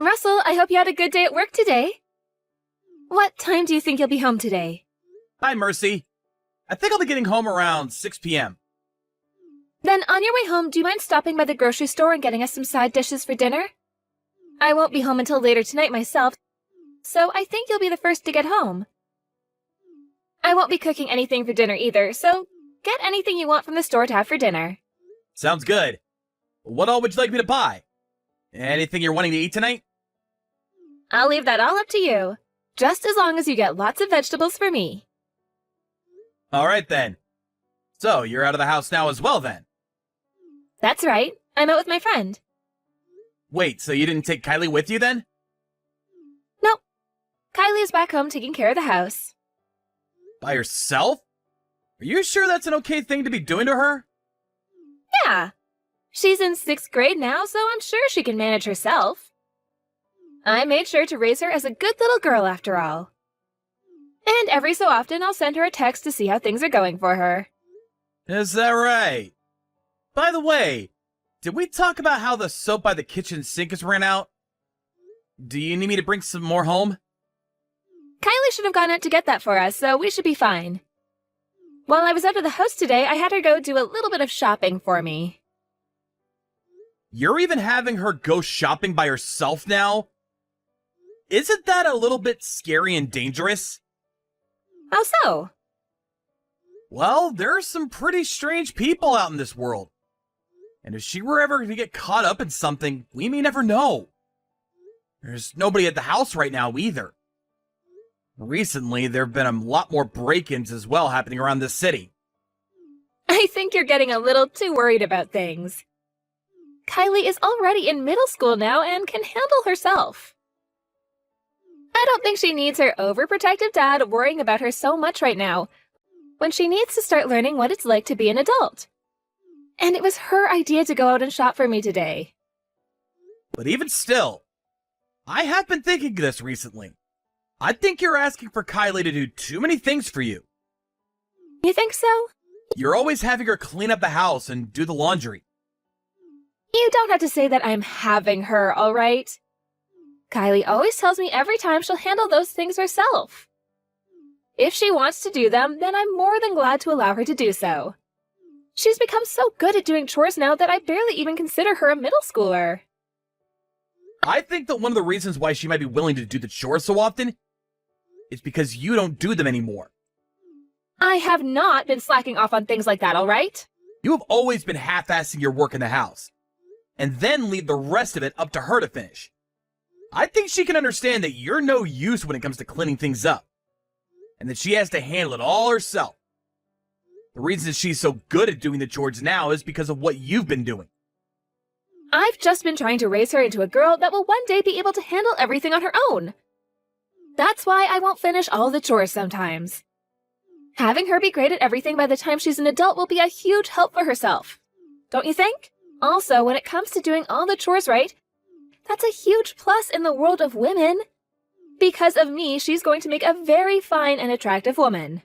Russell, I hope you had a good day at work today. What time do you think you'll be home today? Hi, Mercy. I think I'll be getting home around 6 p.m. Then on your way home, do you mind stopping by the grocery store and getting us some side dishes for dinner? I won't be home until later tonight myself, so I think you'll be the first to get home. I won't be cooking anything for dinner either, so get anything you want from the store to have for dinner. Sounds good. What all would you like me to buy? Anything you're wanting to eat tonight? I'll leave that all up to you, just as long as you get lots of vegetables for me. All right, then. So, you're out of the house now as well, then? That's right. I'm out with my friend. Wait, so you didn't take Kylie with you, then? Nope. Kylie is back home taking care of the house. By herself? Are you sure that's an okay thing to be doing to her? Yeah. She's in 6th grade now, so I'm sure she can manage herself. I made sure to raise her as a good little girl after all. And every so often I'll send her a text to see how things are going for her. Is that right? By the way, did we talk about how the soap by the kitchen sink has ran out? Do you need me to bring some more home? Kylie should have gone out to get that for us, so we should be fine. While I was out of the house today, I had her go do a little bit of shopping for me. You're even having her go shopping by herself now? Isn't that a little bit scary and dangerous? How so? Well, there are some pretty strange people out in this world. And if she were ever to get caught up in something, we may never know. There's nobody at the house right now either. Recently, there have been a lot more break-ins as well happening around this city. I think you're getting a little too worried about things. Kylie is already in middle school now and can handle herself. I don't think she needs her overprotective dad worrying about her so much right now, when she needs to start learning what it's like to be an adult. And it was her idea to go out and shop for me today. But even still, I have been thinking this recently. I think you're asking for Kylie to do too many things for you. You think so? You're always having her clean up the house and do the laundry. You don't have to say that I'm having her, all right? Kylie always tells me every time she'll handle those things herself. If she wants to do them, then I'm more than glad to allow her to do so. She's become so good at doing chores now that I barely even consider her a middle schooler. I think that one of the reasons why she might be willing to do the chores so often is because you don't do them anymore. I have not been slacking off on things like that, all right? You have always been half-assing your work in the house, and then leave the rest of it up to her to finish. I think she can understand that you're no use when it comes to cleaning things up, and that she has to handle it all herself. The reason she's so good at doing the chores now is because of what you've been doing. I've just been trying to raise her into a girl that will one day be able to handle everything on her own. That's why I won't finish all the chores sometimes. Having her be great at everything by the time she's an adult will be a huge help for herself. Don't you think? Also, when it comes to doing all the chores right, that's a huge plus in the world of women. Because of me, she's going to make a very fine and attractive woman.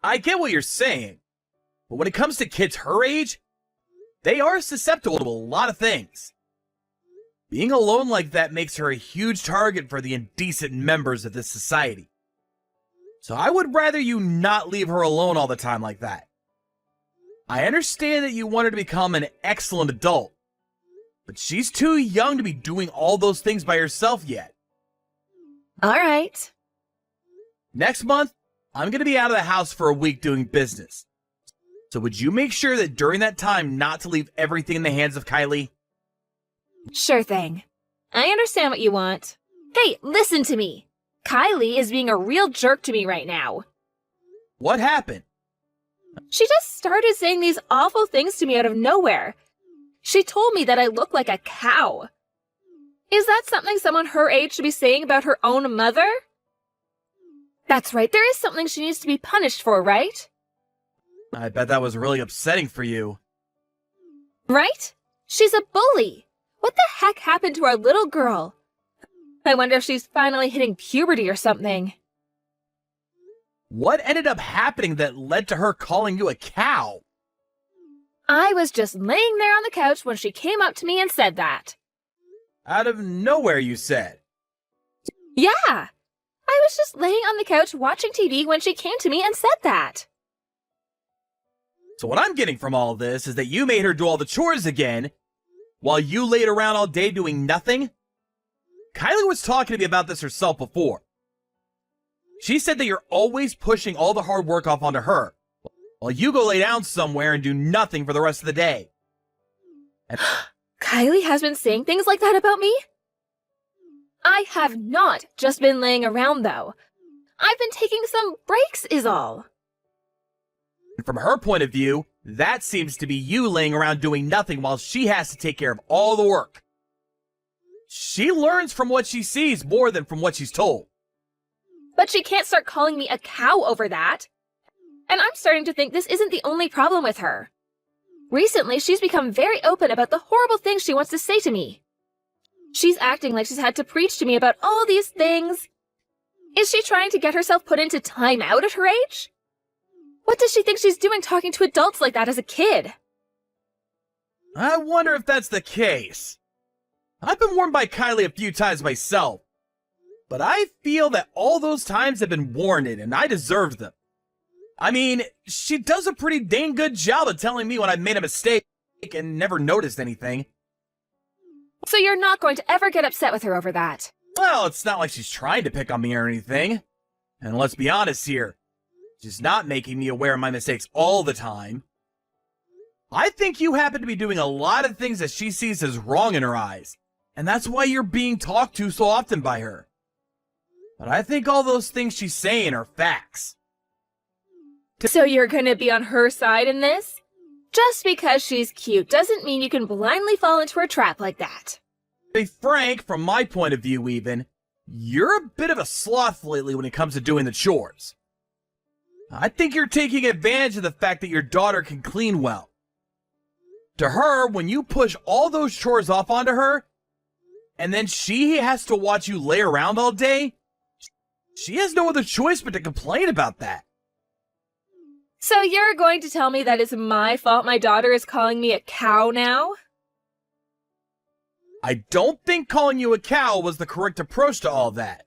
I get what you're saying, but when it comes to kids her age, they are susceptible to a lot of things. Being alone like that makes her a huge target for the indecent members of this society. So I would rather you not leave her alone all the time like that. I understand that you want her to become an excellent adult, but she's too young to be doing all those things by herself yet. All right. Next month, I'm going to be out of the house for a week doing business. So would you make sure that during that time not to leave everything in the hands of Kylie? Sure thing. I understand what you want. Hey, listen to me. Kylie is being a real jerk to me right now. What happened? She just started saying these awful things to me out of nowhere. She told me that I look like a cow. Is that something someone her age should be saying about her own mother? That's right, there is something she needs to be punished for, right? I bet that was really upsetting for you. Right? She's a bully. What the heck happened to our little girl? I wonder if she's finally hitting puberty or something. What ended up happening that led to her calling you a cow? I was just laying there on the couch when she came up to me and said that. Out of nowhere, you said. Yeah. I was just laying on the couch watching TV when she came to me and said that. So what I'm getting from all this is that you made her do all the chores again, while you laid around all day doing nothing? Kylie was talking to me about this herself before. She said that you're always pushing all the hard work off onto her, while you go lay down somewhere and do nothing for the rest of the day. And Kylie has been saying things like that about me? I have not just been laying around, though. I've been taking some breaks is all. from her point of view, that seems to be you laying around doing nothing while she has to take care of all the work. She learns from what she sees more than from what she's told. But she can't start calling me a cow over that. And I'm starting to think this isn't the only problem with her. Recently, she's become very open about the horrible things she wants to say to me. She's acting like she's had to preach to me about all these things. Is she trying to get herself put into time out at her age? What does she think she's doing talking to adults like that as a kid? I wonder if that's the case. I've been warned by Kylie a few times myself, but I feel that all those times have been warranted and I deserved them. I mean, she does a pretty dang good job of telling me when I've made a mistake and never noticed anything. So you're not going to ever get upset with her over that? Well, it's not like she's trying to pick on me or anything. And let's be honest here, she's not making me aware of my mistakes all the time. I think you happen to be doing a lot of things that she sees as wrong in her eyes, and that's why you're being talked to so often by her. But I think all those things she's saying are facts. So you're gonna be on her side in this? Just because she's cute doesn't mean you can blindly fall into her trap like that. To be frank, from my point of view even, you're a bit of a sloth lately when it comes to doing the chores. I think you're taking advantage of the fact that your daughter can clean well. To her, when you push all those chores off onto her, and then she has to watch you lay around all day, she has no other choice but to complain about that. So you're going to tell me that it's my fault my daughter is calling me a cow now? I don't think calling you a cow was the correct approach to all that.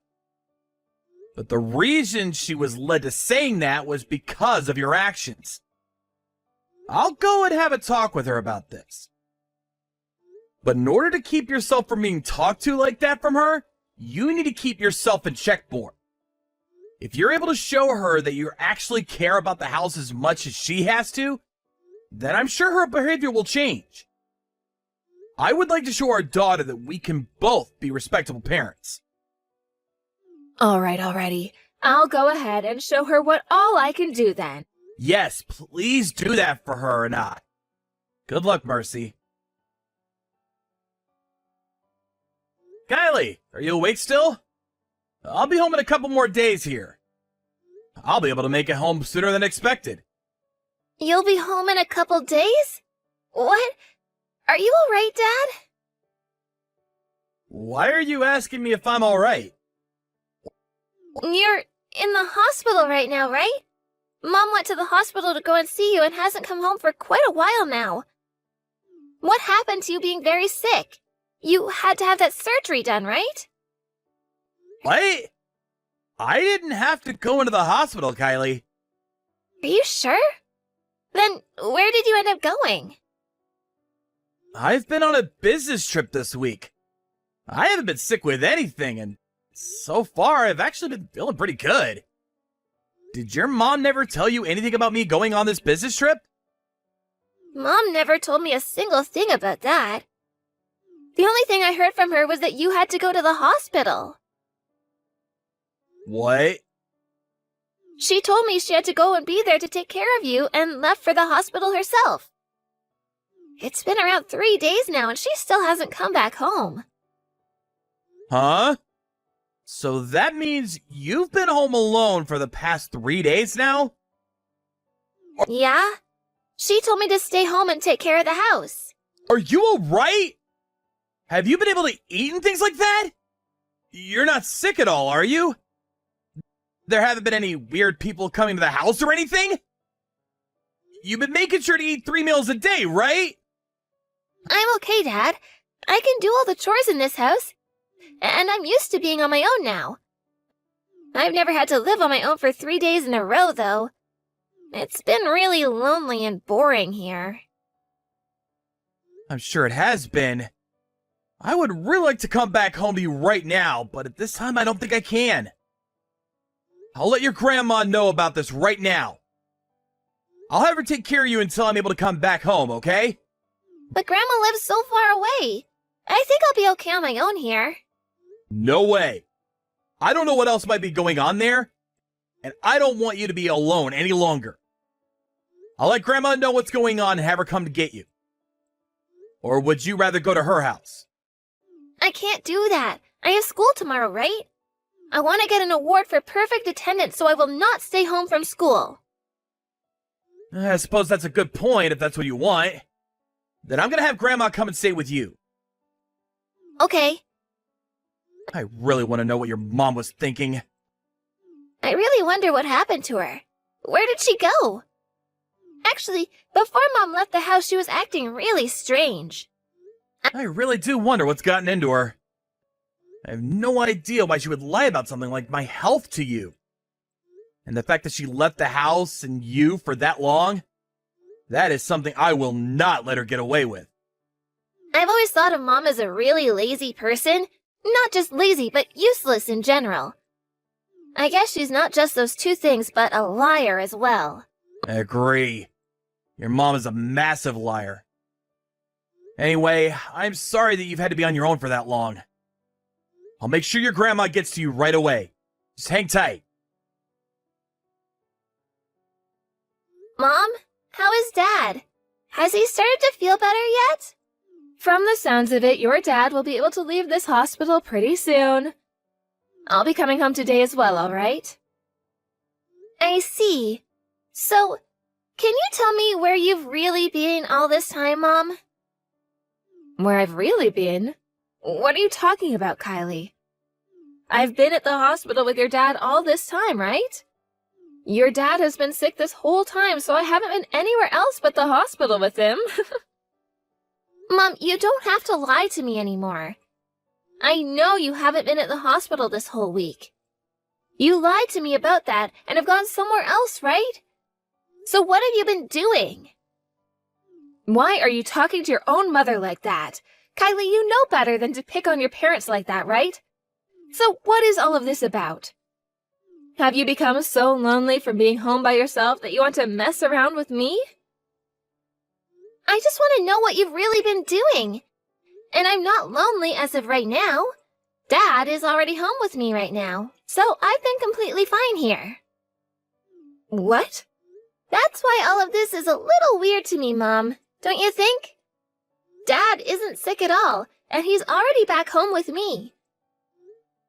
But the reason she was led to saying that was because of your actions. I'll go and have a talk with her about this. But in order to keep yourself from being talked to like that from her, you need to keep yourself in check more. If you're able to show her that you actually care about the house as much as she has to, then I'm sure her behavior will change. I would like to show our daughter that we can both be respectable parents. Alright, alrighty. I'll go ahead and show her what all I can do then. Yes, please do that for her and I. Good luck, Mercy. Kylie, are you awake still? I'll be home in a couple more days here. I'll be able to make it home sooner than expected. You'll be home in a couple days? What? Are you alright, Dad? Why are you asking me if I'm alright? You're in the hospital right now, right? Mom went to the hospital to go and see you and hasn't come home for quite a while now. What happened to you being very sick? You had to have that surgery done, right? What? I didn't have to go into the hospital, Kylie. Are you sure? Then where did you end up going? I've been on a business trip this week. I haven't been sick with anything, and so far I've actually been feeling pretty good. Did your mom never tell you anything about me going on this business trip? Mom never told me a single thing about that. The only thing I heard from her was that you had to go to the hospital. What? She told me she had to go and be there to take care of you and left for the hospital herself. It's been around 3 days now and she still hasn't come back home. Huh? So that means you've been home alone for the past 3 days now? Yeah? She told me to stay home and take care of the house. Are you alright? Have you been able to eat and things like that? You're not sick at all, are you? There haven't been any weird people coming to the house or anything? You've been making sure to eat 3 meals a day, right? I'm okay, Dad. I can do all the chores in this house, and I'm used to being on my own now. I've never had to live on my own for 3 days in a row, though. It's been really lonely and boring here. I'm sure it has been. I would really like to come back home to you right now, but at this time I don't think I can. I'll let your grandma know about this right now. I'll have her take care of you until I'm able to come back home, okay? But Grandma lives so far away. I think I'll be okay on my own here. No way. I don't know what else might be going on there, and I don't want you to be alone any longer. I'll let Grandma know what's going on and have her come to get you. Or would you rather go to her house? I can't do that. I have school tomorrow, right? I want to get an award for perfect attendance, so I will not stay home from school. I suppose that's a good point if that's what you want. Then I'm gonna have Grandma come and stay with you. Okay. I really want to know what your mom was thinking. I really wonder what happened to her. Where did she go? Actually, before Mom left the house, she was acting really strange. I really do wonder what's gotten into her. I have no idea why she would lie about something like my health to you. And the fact that she left the house and you for that long, that is something I will not let her get away with. I've always thought of Mom as a really lazy person. Not just lazy, but useless in general. I guess she's not just those two things, but a liar as well. I agree. Your mom is a massive liar. Anyway, I'm sorry that you've had to be on your own for that long. I'll make sure your grandma gets to you right away. Just hang tight. Mom, how is Dad? Has he started to feel better yet? From the sounds of it, your dad will be able to leave this hospital pretty soon. I'll be coming home today as well, all right? I see. So, can you tell me where you've really been all this time, Mom? Where I've really been? What are you talking about, Kylie? I've been at the hospital with your dad all this time, right? Your dad has been sick this whole time, so I haven't been anywhere else but the hospital with him. Mom, you don't have to lie to me anymore. I know you haven't been at the hospital this whole week. You lied to me about that and have gone somewhere else, right? So what have you been doing? Why are you talking to your own mother like that? Kylie, you know better than to pick on your parents like that, right? So what is all of this about? Have you become so lonely from being home by yourself that you want to mess around with me? I just want to know what you've really been doing. And I'm not lonely as of right now. Dad is already home with me right now, so I've been completely fine here. What? That's why all of this is a little weird to me, Mom. Don't you think? Dad isn't sick at all, and he's already back home with me.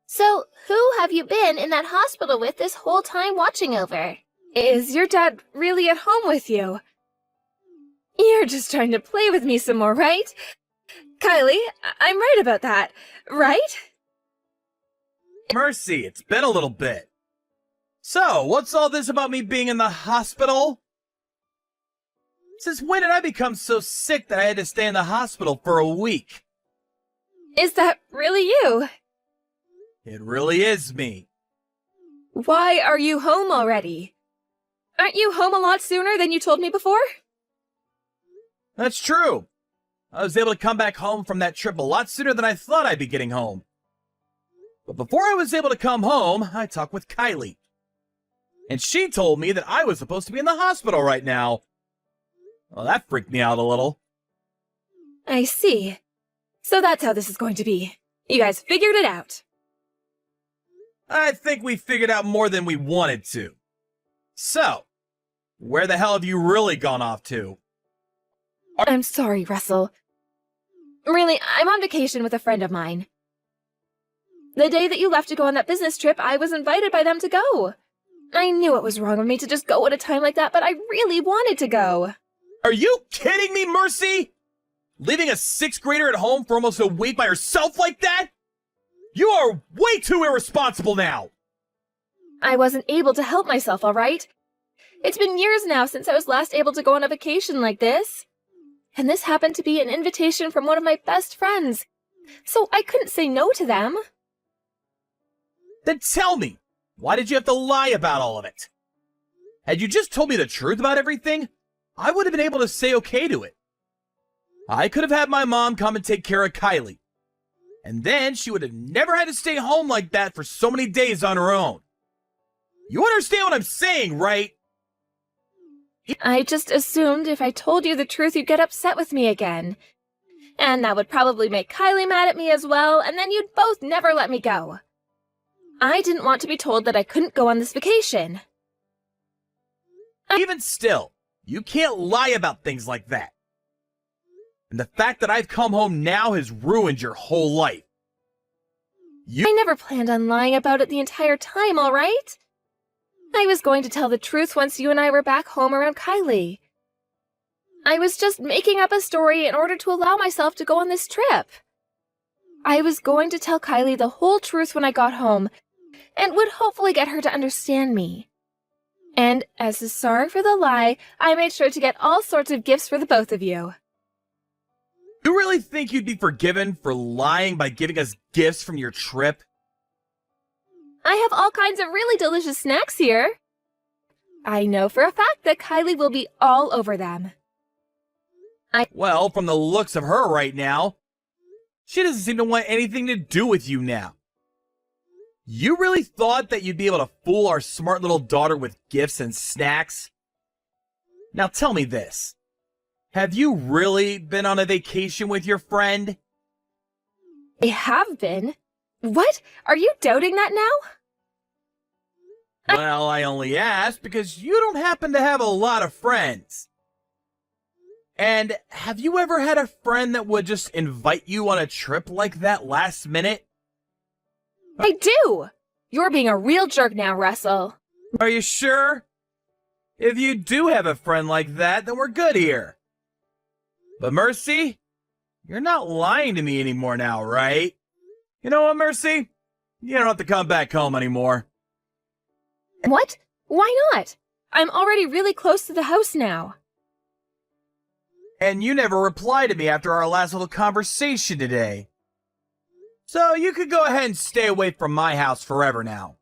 So, who have you been in that hospital with this whole time watching over? Is your dad really at home with you? You're just trying to play with me some more, right? Kylie, I'm right about that, right? Mercy, it's been a little bit. So, what's all this about me being in the hospital? Since when did I become so sick that I had to stay in the hospital for a week? Is that really you? It really is me. Why are you home already? Aren't you home a lot sooner than you told me before? That's true. I was able to come back home from that trip a lot sooner than I thought I'd be getting home. But before I was able to come home, I talked with Kylie. And she told me that I was supposed to be in the hospital right now. Well, that freaked me out a little. I see. So that's how this is going to be. You guys figured it out. I think we figured out more than we wanted to. So, where the hell have you really gone off to? I'm sorry, Russell. Really, I'm on vacation with a friend of mine. The day that you left to go on that business trip, I was invited by them to go. I knew it was wrong of me to just go at a time like that, but I really wanted to go. Are you kidding me, Mercy? Leaving a 6th grader at home for almost a week by herself like that? You are way too irresponsible now! I wasn't able to help myself, all right? It's been years now since I was last able to go on a vacation like this. And this happened to be an invitation from one of my best friends, so I couldn't say no to them. Then tell me, why did you have to lie about all of it? Had you just told me the truth about everything, I would have been able to say okay to it. I could have had my mom come and take care of Kylie. And then she would have never had to stay home like that for so many days on her own. You understand what I'm saying, right? I just assumed if I told you the truth, you'd get upset with me again. And that would probably make Kylie mad at me as well, and then you'd both never let me go. I didn't want to be told that I couldn't go on this vacation. Even still, you can't lie about things like that. And the fact that I've come home now has ruined your whole life. I never planned on lying about it the entire time, all right? I was going to tell the truth once you and I were back home around Kylie. I was just making up a story in order to allow myself to go on this trip. I was going to tell Kylie the whole truth when I got home, and would hopefully get her to understand me. And as a sorry for the lie, I made sure to get all sorts of gifts for the both of you. You really think you'd be forgiven for lying by giving us gifts from your trip? I have all kinds of really delicious snacks here. I know for a fact that Kylie will be all over them. Well, from the looks of her right now, she doesn't seem to want anything to do with you now. You really thought that you'd be able to fool our smart little daughter with gifts and snacks? Now tell me this. Have you really been on a vacation with your friend? I have been. What? Are you doubting that now? Well, I only asked because you don't happen to have a lot of friends. And have you ever had a friend that would just invite you on a trip like that last minute? I do! You're being a real jerk now, Russell. Are you sure? If you do have a friend like that, then we're good here. But Mercy, you're not lying to me anymore now, right? You know what, Mercy? You don't have to come back home anymore. What? Why not? I'm already really close to the house now. And you never replied to me after our last little conversation today. So you could go ahead and stay away from my house forever now.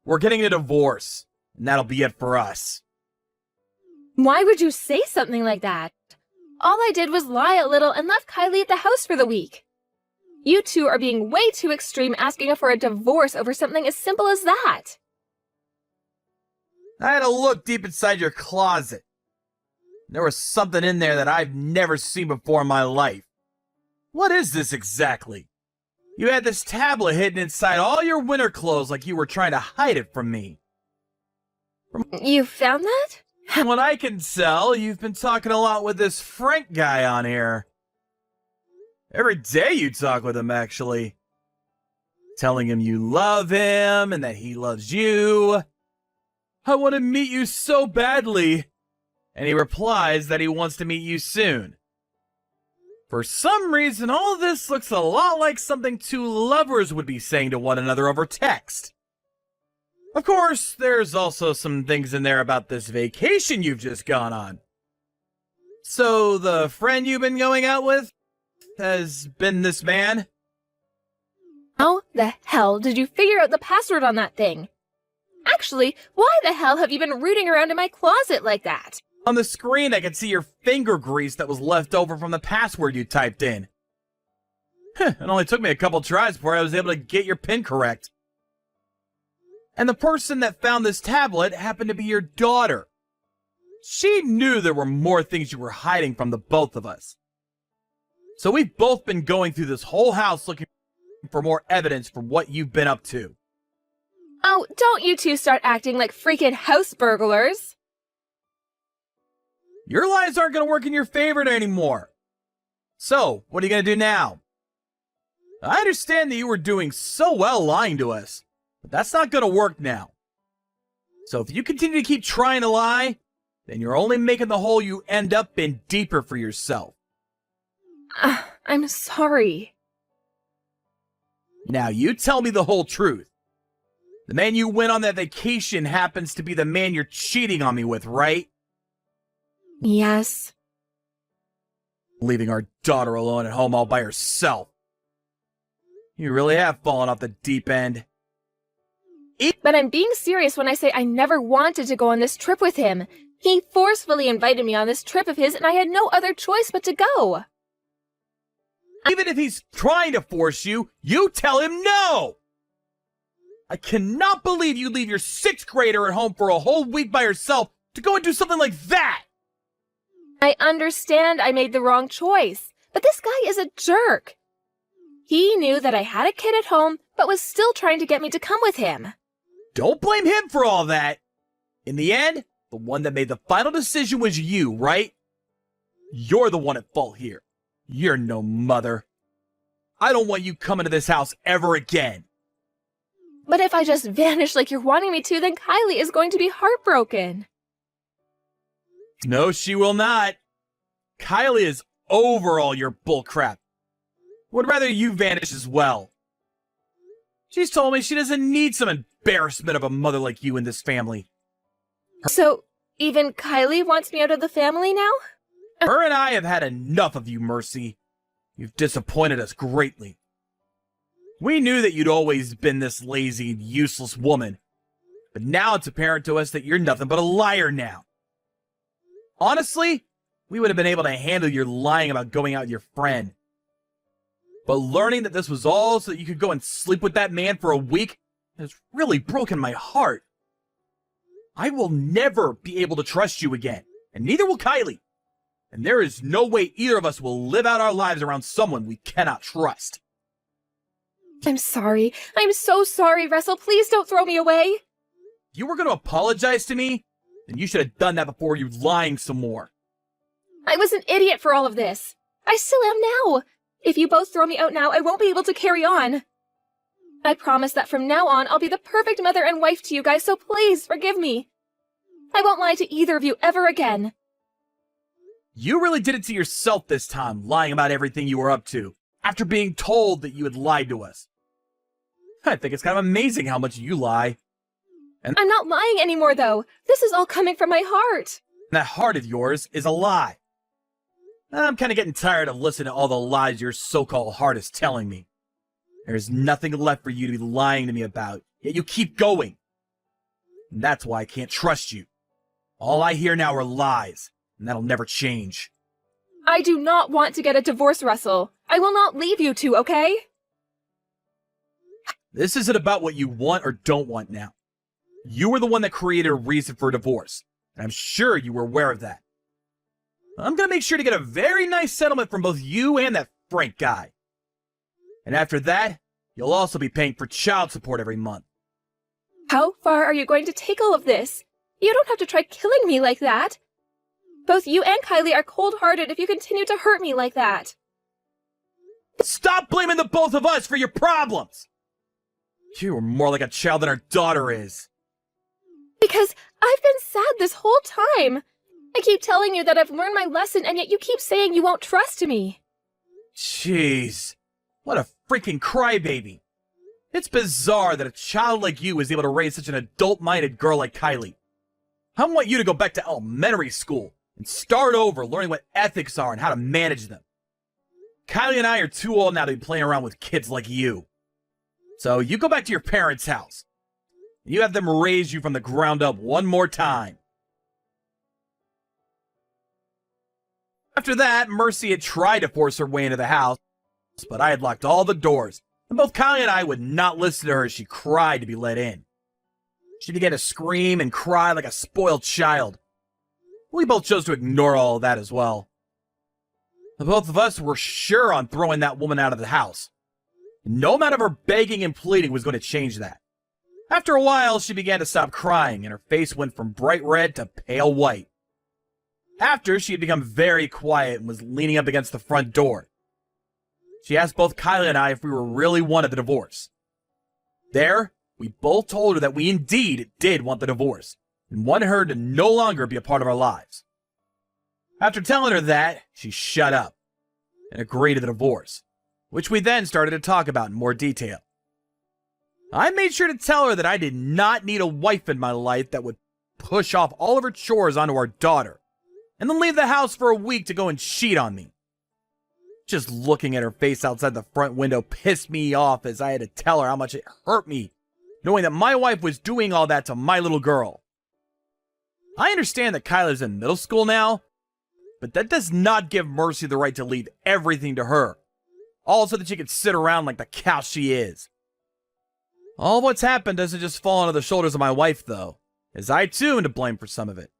We're getting a divorce, and that'll be it for us. Why would you say something like that? All I did was lie a little and left Kylie at the house for the week. You two are being way too extreme asking for a divorce over something as simple as that. I had a look deep inside your closet. There was something in there that I've never seen before in my life. What is this exactly? You had this tablet hidden inside all your winter clothes like you were trying to hide it from me. You found that? From what I can tell, you've been talking a lot with this Frank guy on here. Every day you talk with him, actually. Telling him you love him and that he loves you. I want to meet you so badly. And he replies that he wants to meet you soon. For some reason, all this looks a lot like something two lovers would be saying to one another over text. Of course, there's also some things in there about this vacation you've just gone on. So, the friend you've been going out with has been this man? How the hell did you figure out the password on that thing? Actually, why the hell have you been rooting around in my closet like that? On the screen, I can see your finger grease that was left over from the password you typed in. It only took me a couple tries before I was able to get your PIN correct. And the person that found this tablet happened to be your daughter. She knew there were more things you were hiding from the both of us. So we've both been going through this whole house looking for more evidence for what you've been up to. Oh, don't you two start acting like freaking house burglars. Your lies aren't going to work in your favor anymore. So, what are you going to do now? I understand that you were doing so well lying to us, but that's not going to work now. So if you continue to keep trying to lie, then you're only making the hole you end up in deeper for yourself. I'm sorry. Now you tell me the whole truth. The man you went on that vacation happens to be the man you're cheating on me with, right? Yes. leaving our daughter alone at home all by herself. You really have fallen off the deep end. But I'm being serious when I say I never wanted to go on this trip with him. He forcefully invited me on this trip of his, and I had no other choice but to go. Even if he's trying to force you, you tell him no! I cannot believe you leave your 6th grader at home for a whole week by herself to go and do something like that! I understand I made the wrong choice, but this guy is a jerk. He knew that I had a kid at home, but was still trying to get me to come with him. Don't blame him for all that! In the end, the one that made the final decision was you, right? You're the one at fault here. You're no mother. I don't want you coming to this house ever again. But if I just vanish like you're wanting me to, then Kylie is going to be heartbroken. No, she will not. Kylie is over all your bullcrap. Would rather you vanish as well. She's told me she doesn't need some embarrassment of a mother like you in this family. So, even Kylie wants me out of the family now? Her and I have had enough of you, Mercy. You've disappointed us greatly. We knew that you'd always been this lazy and useless woman, but now it's apparent to us that you're nothing but a liar now. Honestly, we would have been able to handle your lying about going out with your friend. But learning that this was all so that you could go and sleep with that man for a week has really broken my heart. I will never be able to trust you again, and neither will Kylie. And there is no way either of us will live out our lives around someone we cannot trust. I'm sorry. I'm so sorry, Russell. Please don't throw me away. If you were going to apologize to me, then you should have done that before you lying some more. I was an idiot for all of this. I still am now. If you both throw me out now, I won't be able to carry on. I promise that from now on, I'll be the perfect mother and wife to you guys, so please forgive me. I won't lie to either of you ever again. You really did it to yourself this time, lying about everything you were up to, after being told that you had lied to us. I think it's kind of amazing how much you lie. And I'm not lying anymore, though. This is all coming from my heart. that heart of yours is a lie. I'm kind of getting tired of listening to all the lies your so-called heart is telling me. There's nothing left for you to be lying to me about, yet you keep going. And that's why I can't trust you. All I hear now are lies, and that'll never change. I do not want to get a divorce, Russell. I will not leave you two, okay? This isn't about what you want or don't want now. You were the one that created a reason for a divorce, and I'm sure you were aware of that. I'm gonna make sure to get a very nice settlement from both you and that Frank guy. And after that, you'll also be paying for child support every month. How far are you going to take all of this? You don't have to try killing me like that. Both you and Kylie are cold-hearted if you continue to hurt me like that. Stop blaming the both of us for your problems! You are more like a child than our daughter is. Because I've been sad this whole time. I keep telling you that I've learned my lesson, and yet you keep saying you won't trust me. Jeez, what a freaking crybaby. It's bizarre that a child like you is able to raise such an adult-minded girl like Kylie. I want you to go back to elementary school and start over learning what ethics are and how to manage them. Kylie and I are too old now to be playing around with kids like you. So you go back to your parents' house. You have them raise you from the ground up one more time. After that, Mercy had tried to force her way into the house, but I had locked all the doors, and both Kylie and I would not listen to her as she cried to be let in. She began to scream and cry like a spoiled child. We both chose to ignore all of that as well. The both of us were sure on throwing that woman out of the house. No amount of her begging and pleading was going to change that. After a while, she began to stop crying, and her face went from bright red to pale white. After, she had become very quiet and was leaning up against the front door. She asked both Kylie and I if we were really wanted the divorce. There, we both told her that we indeed did want the divorce, and wanted her to no longer be a part of our lives. After telling her that, she shut up, and agreed to the divorce, which we then started to talk about in more detail. I made sure to tell her that I did not need a wife in my life that would push off all of her chores onto our daughter, and then leave the house for a week to go and cheat on me. Just looking at her face outside the front window pissed me off as I had to tell her how much it hurt me, knowing that my wife was doing all that to my little girl. I understand that Kyla's in middle school now, but that does not give Mercy the right to leave everything to her, all so that she can sit around like the cow she is. All of what's happened doesn't just fall onto the shoulders of my wife, though, as I too am to blame for some of it.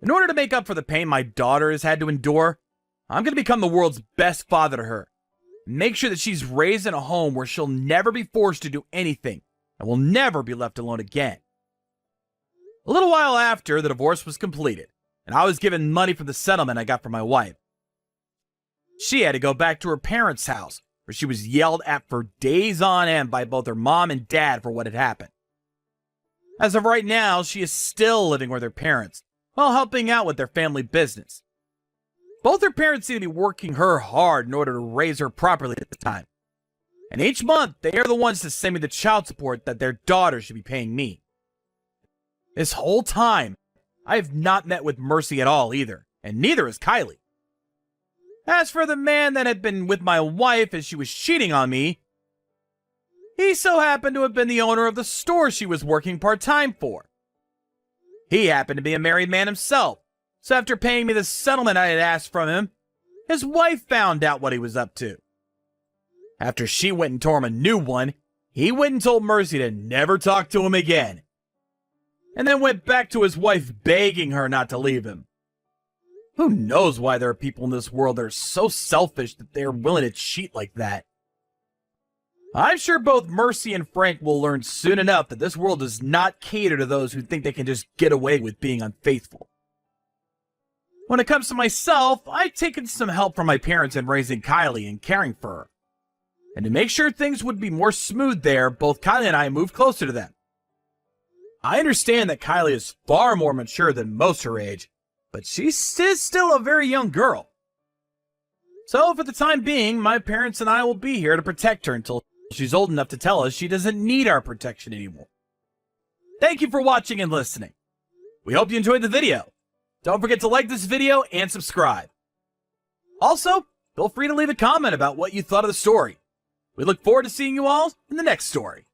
In order to make up for the pain my daughter has had to endure, I'm going to become the world's best father to her, and make sure that she's raised in a home where she'll never be forced to do anything and will never be left alone again. A little while after, the divorce was completed, and I was given money from the settlement I got from my wife. She had to go back to her parents' house, where she was yelled at for days on end by both her mom and dad for what had happened. As of right now, she is still living with her parents, while helping out with their family business. Both her parents seem to be working her hard in order to raise her properly at the time. And each month, they are the ones to send me the child support that their daughter should be paying me. This whole time, I have not met with Mercy at all either, and neither has Kylie. As for the man that had been with my wife as she was cheating on me, he so happened to have been the owner of the store she was working part-time for. He happened to be a married man himself, so after paying me the settlement I had asked from him, his wife found out what he was up to. After she went and tore him a new one, he went and told Mercy to never talk to him again, and then went back to his wife begging her not to leave him. Who knows why there are people in this world that are so selfish that they are willing to cheat like that? I'm sure both Mercy and Frank will learn soon enough that this world does not cater to those who think they can just get away with being unfaithful. When it comes to myself, I've taken some help from my parents in raising Kylie and caring for her. And to make sure things would be more smooth there, both Kylie and I moved closer to them. I understand that Kylie is far more mature than most her age, but she's still a very young girl. So for the time being, my parents and I will be here to protect her until she's old enough to tell us she doesn't need our protection anymore. Thank you for watching and listening. We hope you enjoyed the video. Don't forget to like this video and subscribe. Also, feel free to leave a comment about what you thought of the story. We look forward to seeing you all in the next story.